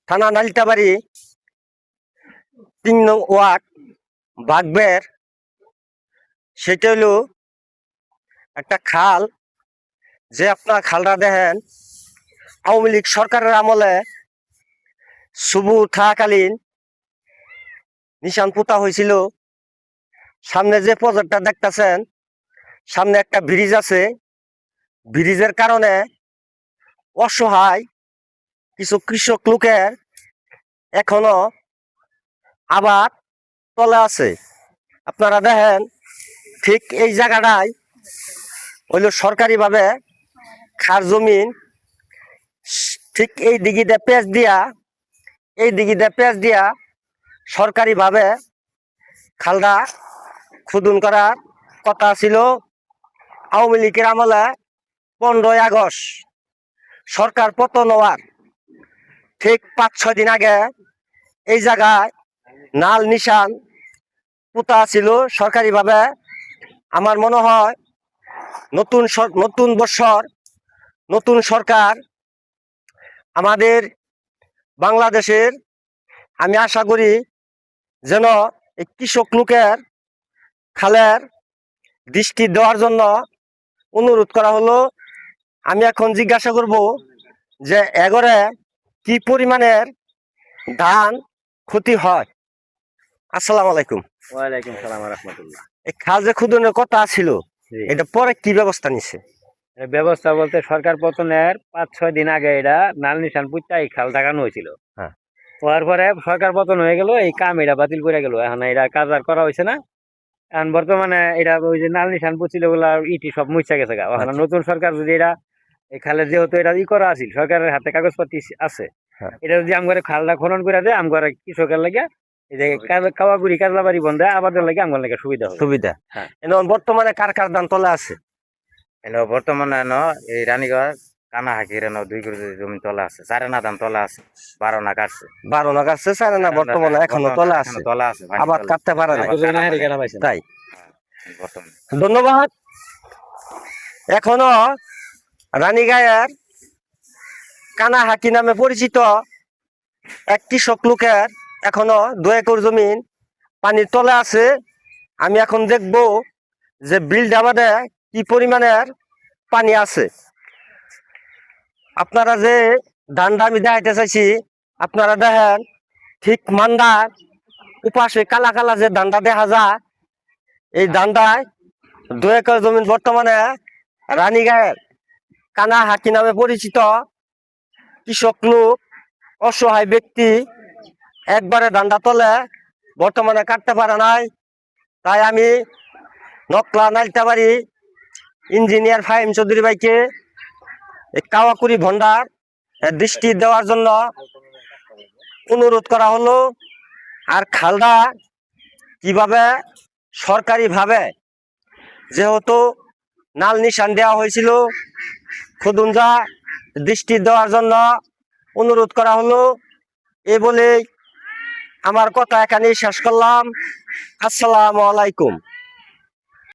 থানা নালিতাবাড়ি ৩ নং ওয়ার্ড বাগবের। সেটা হলো একটা খাল, যে আপনার খালটা দেখেন আওয়ামী লীগ সরকারের আমলে সবুর থাকাকালীন নিশান পোতা হয়েছিল। সামনে যে প্রজেক্টটা দেখতেছেন, সামনে একটা ব্রিজ আছে। ব্রিজের কারণে অসহায় কিছু কৃষক লোকের এখনো আবার তলে আছে। আপনারা দেখেন ঠিক এই জায়গাটায় হইল সরকারিভাবে খার জমিন। ঠিক এই দিঘিতে পেঁচ দিয়া সরকারিভাবে খালটা খুদন করার কথা ছিল। আওয়ামী লীগের আমলে 15ই আগস্ট সরকার পতন হওয়ার ঠিক 5-6 দিন আগে এই জায়গায় নাল নিশান পোতা ছিল সরকারিভাবে। আমার মনে হয় নতুন বৎসর নতুন সরকার আমাদের বাংলাদেশের, আমি আশা করি যেন এই কৃষক লোকের খালের দৃষ্টি দেওয়ার জন্য অনুরোধ করা হলো। আমি এখন জিজ্ঞাসা করব যে এগরে কি পরিমাণের ধান ক্ষতি হয়। আসসালামু আলাইকুম। ওয়ালাইকুম সালাম ওয়া রাহমাতুল্লাহ। এই খাল যে খুদনের কথা ছিল, এটা পরে কি ব্যবস্থা নিছে? ব্যবস্থা বলতে সরকার পতনের 5-6 দিন আগে এটা নাল নিশান পুঁতা এই খাল ঢাকানো হয়েছিল। হ্যাঁ, হওয়ার পরে সরকার পতন হয়ে গেল, এই কাম এটা বাতিল করে গেল। এখন এটা কাজ আর করা হয়েছে না। এখন বর্তমানে এটা ওই যে নাল নিশান পুঁছিল ওগুলা ইটি সব মুছা গেছে। এখন নতুন সরকার যদি এটা এই খালের যেহেতু এটা করা আছিল, সরকারের হাতে কাগজপাতি আছে, এটা যদি আমগরে খালটা খনন করে দেয়, আমগরে কৃষকের লাগে এই যে কাওয়াগুড়ি কাজলাবাড়ি বন্ধে আবাদের লাগে আমগর লাগে সুবিধা হবে। সুবিধা। হ্যাঁ, বর্তমানে কার কার ধান তোলা আছে? বর্তমানে এই রানীগঞ্জ কানা হাকির 2 করে জমি তোলা আছে, 4 আনা ধান তোলা আছে, 12 না কাটছে। 12 না কাটছে, 4 না বর্তমানে এখনো তোলা আছে। আবার কাটতে পারে না, তাই। ধন্যবাদ। এখনো রানীগাঁয়ের কানা হাকি নামে পরিচিত এক কৃষক লোকের এখনো 2 একর জমিন পানির তলে আছে। আমি এখন দেখব যে বিল ডাবাতে কি পরিমাণের পানি আছে। আপনারা যে ধানটা আমি দেখাইতে চাইছি, আপনারা দেখেন ঠিক মান্দার উপাসে কালা কালা যে ধানটা দেখা যায়, এই ধানটায় 2 একর জমিন বর্তমানে রানীগাঁয়ের কানা হাকি নামে পরিচিত কৃষক লোক, অসহায় ব্যক্তি একবারে ধানটা তলে বর্তমানে কাটতে পারে নাই। তাই আমি নকলা নালিতাবাড়ি ইঞ্জিনিয়ার ফাহিম চৌধুরী ভাইকে এই কাওয়াকুড়ি ভন্ডার দৃষ্টি দেওয়ার জন্য অনুরোধ করা হলো। আর খালটা কিভাবে সরকারিভাবে যেহেতু নাল নিশান দেওয়া হয়েছিল, খুদুনজা দৃষ্টি দেওয়ার জন্য অনুরোধ করা হলো। এ বলেই আমার কথা এখানেই শেষ করলাম। আসসালামু আলাইকুম।